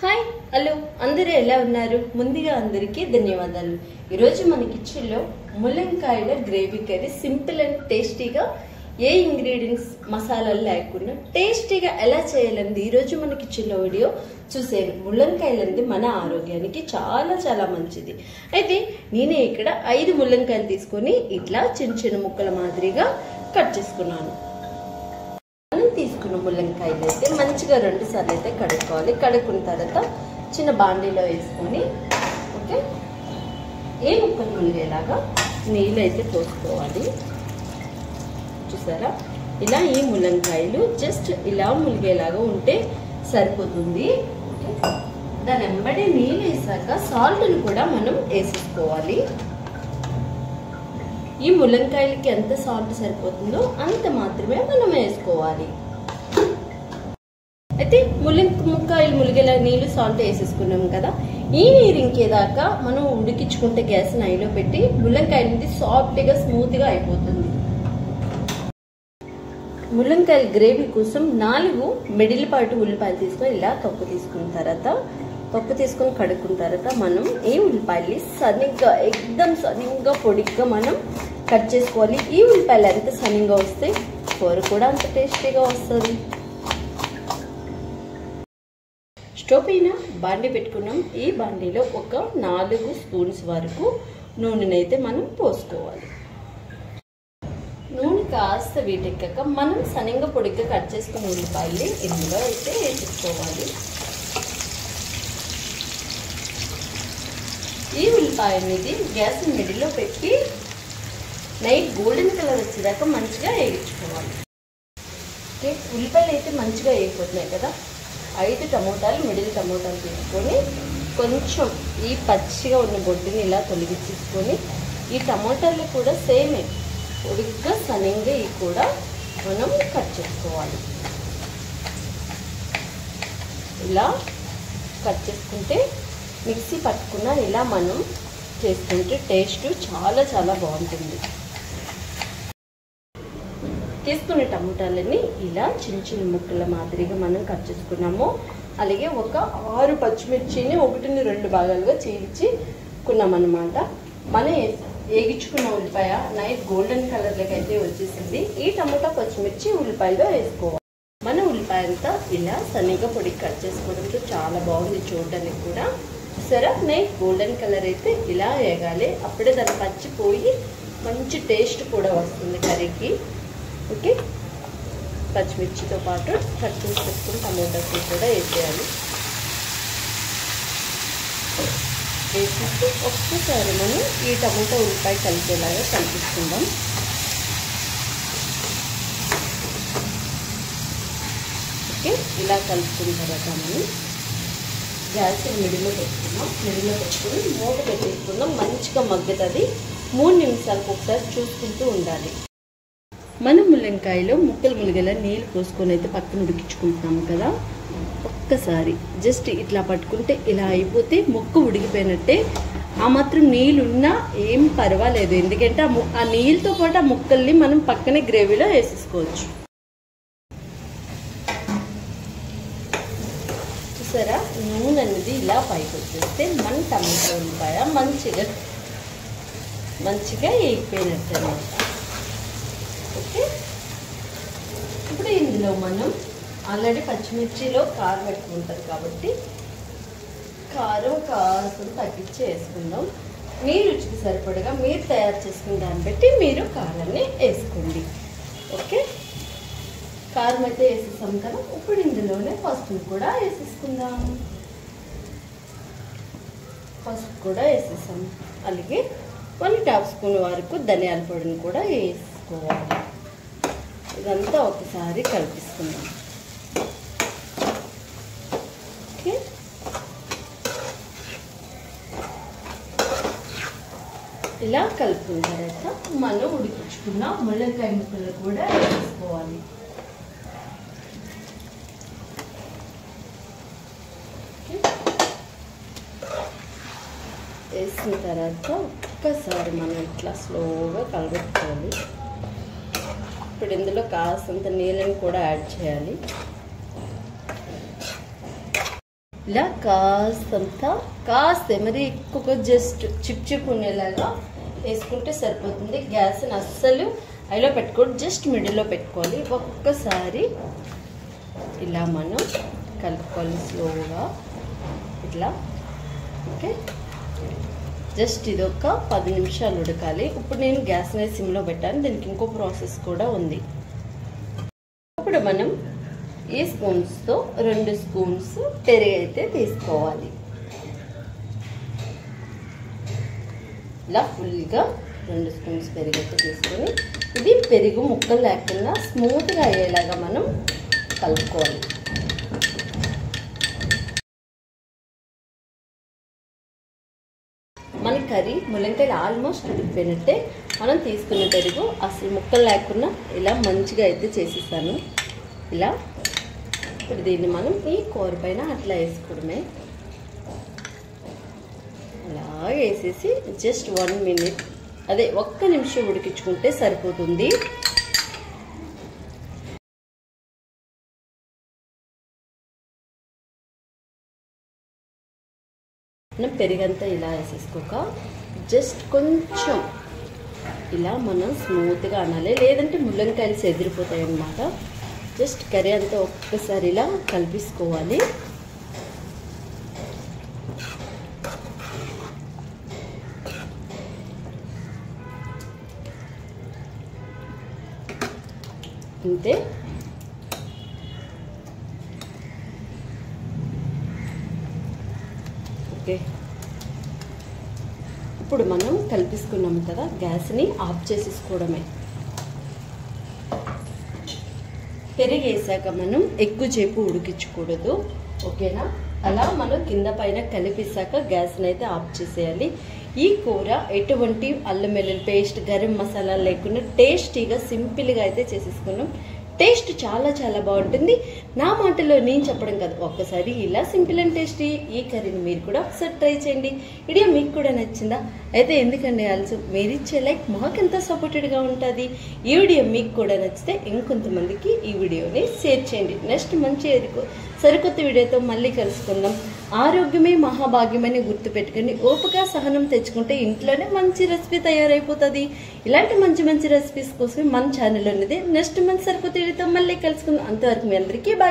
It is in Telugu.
హాయ్ హలో అందరూ ఎలా ఉన్నారు? ముందుగా అందరికీ ధన్యవాదాలు. ఈరోజు మన కిచెన్లో ముల్లంకాయల గ్రేవీ కర్రీ సింపుల్ అండ్ టేస్టీగా ఏ ఇంగ్రీడియంట్స్ మసాలాలు లేకుండా టేస్టీగా ఎలా చేయాలండి ఈరోజు మన కిచెన్లో వీడియో చూసాను. ముల్లంకాయలు అనేది మన ఆరోగ్యానికి చాలా చాలా మంచిది. అయితే నేనే ఇక్కడ 5 ముల్లంకాయలు తీసుకొని ఇట్లా చిన్న చిన్న ముక్కల మాదిరిగా కట్ చేసుకున్నాను. తీసుకున్న ముల్లంకాయలు అయితే మంచిగా 2 సార్లు అయితే కడుక్కోవాలి. కడుక్కున్న తర్వాత చిన్న బాండీలో వేసుకొని ఓకే ఏ ముక్కలు ములిగేలాగా నీళ్ళు అయితే పోసుకోవాలి. చూసారా, ఇలా ఈ ముల్లంకాయలు జస్ట్ ఇలా ములిగేలాగా ఉంటే సరిపోతుంది. దాని వెంబడి నీళ్ళు వేసాక సాల్ట్ని కూడా మనం వేసేసుకోవాలి. ఈ ముల్లంకాయలకి ఎంత సాల్ట్ సరిపోతుందో అంత మాత్రమే మనం వేసుకోవాలి. అయితే ముల్లంకాయలు ములిగేలా నీళ్లు సాల్ట్ వేసేసుకున్నాం కదా, ఈ నీరు ఇంకేదాకా మనం ఉడికించుకుంటే గ్యాస్ హైలో పెట్టి ముల్లంకాయ అనేది సాఫ్ట్గా స్మూత్గా అయిపోతుంది. ముల్లంకాయల గ్రేవీ కోసం 4 మిడిలిపాటు ఉల్లిపాయలు తీసుకొని ఇలా తొక్కు తీసుకున్న తర్వాత కడుక్కున్న తర్వాత మనం ఈ ఉల్లిపాయలు సన్నగా ఎక్దమ్ సన్నగా పొడిగ్గా మనం కట్ చేసుకోవాలి. ఈ ఉల్లిపాయలు ఎంత సన్నగా వస్తే కూర కూడా అంత టేస్టీగా వస్తుంది. స్టవ్ పైన బాండీ పెట్టుకున్నాం. ఈ బాండీలో ఒక 4 స్పూన్స్ వరకు నూనెనైతే మనం పోసుకోవాలి. నూనె కాస్త వీటెక్కాక మనం సన్నగా పొడిగ్గా కట్ చేసుకున్న ఉల్లిపాయలు ఇందులో అయితే వేసుకోవాలి. ఈ ఉల్లిపాయ అనేది గ్యాస్ మిడిల్లో పెట్టి నైట్ గోల్డెన్ కలర్ వచ్చేదాకా మంచిగా వేయించుకోవాలి. ఓకే, ఉల్లిపాయలు అయితే మంచిగా వేగిపోతున్నాయి కదా. 5 టమోటాలు మిడిల్ టమోటాలు తీసుకొని కొంచెం ఈ పచ్చిగా ఉన్న బొడ్డుని ఇలా తొలగించేసుకొని ఈ టమోటాలు కూడా సేమే పొడిగ్గా సన్నగా ఇవి కూడా మనం కట్ చేసుకోవాలి. ఇలా కట్ చేసుకుంటే మిక్సీ పట్టుకున్న ఇలా మనం చేసుకుంటే టేస్ట్ చాలా చాలా బాగుంటుంది. తీసుకున్న టమోటాలని ఇలా చిన్న చిన్న ముక్కల మాదిరిగా మనం కట్ చేసుకున్నాము. అలాగే ఒక 6 పచ్చిమిర్చిని 1-2 భాగాలుగా చీల్చుకున్నామన్నమాట. మనం వేగించుకున్న ఉల్లిపాయ నైట్ గోల్డెన్ కలర్లోకి అయితే వచ్చేసింది. ఈ టమోటా పచ్చిమిర్చి ఉల్లిపాయలో వేసుకోవాలి. మన ఉల్లిపాయ అంతా ఇలా సన్నగా పొడికి కట్ చేసుకోవడంతో చాలా బాగుంది చూడడానికి కూడా. సరే, నైట్ గోల్డెన్ కలర్ అయితే ఇలా వేగాలి. అప్పుడే దాన్ని పచ్చిపోయి మంచి టేస్ట్ కూడా వస్తుంది కర్రీకి. ఓకే, పచ్చిమిర్చితో పాటు కట్ చేసి పెట్టుకుని టమోటాస్ కూడా వేసేయాలి. వేసేసి ఒక్కసారి మనం ఈ టమోటా ఉల్లిపాయ కలిపేలాగా కలిపిస్తున్నాం. ఓకే, ఇలా కలుపుకున్న తర్వాత మనం గ్యాస్ మిడిల్లో పెట్టుకున్నాం. మిడిల్లో పెట్టుకుని మూత పెట్టేసుకుందాం. మంచిగా మగ్గుతుంది. 3 నిమిషాలకు ఒకసారి చూసుకుంటూ ఉండాలి. మనం ముల్లంకాయలో ముక్కలు ములిగేలా నీళ్ళు పోసుకొని అయితే పక్కన ఉడికించుకుంటున్నాము కదా. ఒక్కసారి జస్ట్ ఇట్లా పట్టుకుంటే ఇలా అయిపోతే ముక్క ఉడికిపోయినట్టే. ఆ మాత్రం నీళ్ళున్నా ఏం పర్వాలేదు, ఎందుకంటే ఆ నీళ్ళతో పాటు ఆ ముక్కల్ని మనం పక్కనే గ్రేవీలో వేసేసుకోవచ్చు. చూసారా, నూనె అనేది ఇలా పైకి వచ్చేస్తే మన టమాటా ఉల్లిపాయ మంచిగా వేగిపోయినట్టు అన్నమాట. ఓకే, ఇప్పుడు ఇందులో మనం ఆల్రెడీ పచ్చిమిర్చిలో కారం ఎక్కువ ఉంటుంది కాబట్టి కారం కాస్త తగ్గించి వేసుకుందాం. మీ రుచికి సరిపడగా మీరు తయారు చేసుకున్న దాన్ని బట్టి మీరు కారాన్ని వేసుకోండి. ఓకే, కారం అయితే వేసేసాం కదా. ఇప్పుడు ఇందులోనే పసుపు కూడా వేసేసుకుందాం. పసుపు కూడా వేసేసాం. అలాగే 1 టేబుల్ స్పూన్ వరకు ధనియాల పొడిని కూడా వేసుకోవాలి. ఇదంతా ఒకసారి కలిపిస్తున్నాం. ఓకే, ఇలా కలుపుకున్న తర్వాత మనం ఉడికించుకున్న ముల్లంకాయ ముక్కలు కూడా వేసుకోవాలి. వేసిన తర్వాత ఒక్కసారి మనం ఇట్లా స్లోగా కలుపుకోవాలి. ఇప్పుడు ఇందులో కాస్తంత నీళ్ళని కూడా యాడ్ చేయాలి. ఇలా కాస్త మరి ఎక్కువగా జస్ట్ చిప్ ఉండేలాగా వేసుకుంటే సరిపోతుంది. గ్యాస్ని అస్సలు హైలో పెట్టుకోండి, జస్ట్ మిడిల్లో పెట్టుకోవాలి. ఒక్కసారి ఇలా మనం కలుపుకోవాలి స్లోగా ఇట్లా. ఓకే, జస్ట్ ఇది ఒక 10 నిమిషాలు ఉడకాలి. ఇప్పుడు నేను గ్యాస్ అనేది సిమ్లో పెట్టాను, దీనికి ఇంకో ప్రాసెస్ కూడా ఉంది. ఇప్పుడు మనం ఈ స్పూన్స్తో 2 స్పూన్స్ పెరుగు అయితే తీసుకోవాలి. ఇలా ఫుల్గా 2 స్పూన్స్ పెరుగు అయితే తీసుకొని ఇది పెరుగు ముక్కలు లేకుండా స్మూత్గా అయ్యేలాగా మనం కలుపుకోవాలి. మన కర్రీ ముల్లంకాయలు ఆల్మోస్ట్ ఉడికిపోయినట్టే. మనం తీసుకున్న పెరుగు అసలు ముక్కలు లేకుండా ఇలా మంచిగా అయితే చేసేసాను. ఇలా ఇప్పుడు దీన్ని మనం ఈ కూర పైన అట్లా వేసుకోవడమే. అలా వేసేసి జస్ట్ 1 మినిట్, అదే 1 నిమిషం ఉడికించుకుంటే సరిపోతుంది. మనం పెరుగంతా ఇలా వేసేసుకోక జస్ట్ కొంచెం ఇలా మనం స్మూత్గా అనాలి, లేదంటే ముల్లంకాయలు చెదిరిపోతాయి అన్నమాట. జస్ట్ కర్రీ అంతా ఒక్కసారి ఇలా కలిపేసుకోవాలి. అంతే. ఓకే, ఇప్పుడు మనం కలిపేసుకున్నాం కదా, గ్యాస్ని ఆఫ్ చేసేసుకోవడమే. పెరిగేసాక మనం ఎక్కువసేపు ఉడికించకూడదు, ఓకేనా? అలా మనం కింద పైన కలిపేసాక గ్యాస్ని అయితే ఆఫ్ చేసేయాలి. ఈ కూర ఎటువంటి అల్లం వెల్లుల్లి పేస్ట్, గరం మసాలా లేకుండా టేస్టీగా సింపుల్గా అయితే చేసేసుకున్నాం. టేస్ట్ చాలా చాలా బాగుంటుంది. నా మాటలో నేను చెప్పడం కాదు, ఒక్కసారి ఇలా సింపుల్ అండ్ టేస్టీ ఈ కర్రీని మీరు కూడా ఒకసారి ట్రై చేయండి. వీడియో మీకు కూడా నచ్చిందా? అయితే ఎందుకండి ఆల్సో మీరు ఇచ్చే లైక్ మాకెంత సపోర్టెడ్గా ఉంటుంది. ఈ వీడియో మీకు కూడా నచ్చితే ఇంకొంతమందికి ఈ వీడియోని షేర్ చేయండి. నెక్స్ట్ మంచి సరికొత్త వీడియోతో మళ్ళీ కలుసుకుందాం. ఆరోగ్యమే మహాభాగ్యమని గుర్తుపెట్టుకుని ఓపిక సహనం తెచ్చుకుంటే ఇంట్లోనే మంచి రెసిపీ తయారైపోతుంది. ఇలాంటి మంచి మంచి రెసిపీస్ కోసం మన ఛానల్ అనేది నెక్స్ట్ మంత్ సరికొత్త వీడియోతో మళ్ళీ కలుసుకుందాం. అంతవరకు మీ అందరికీ బాయ్.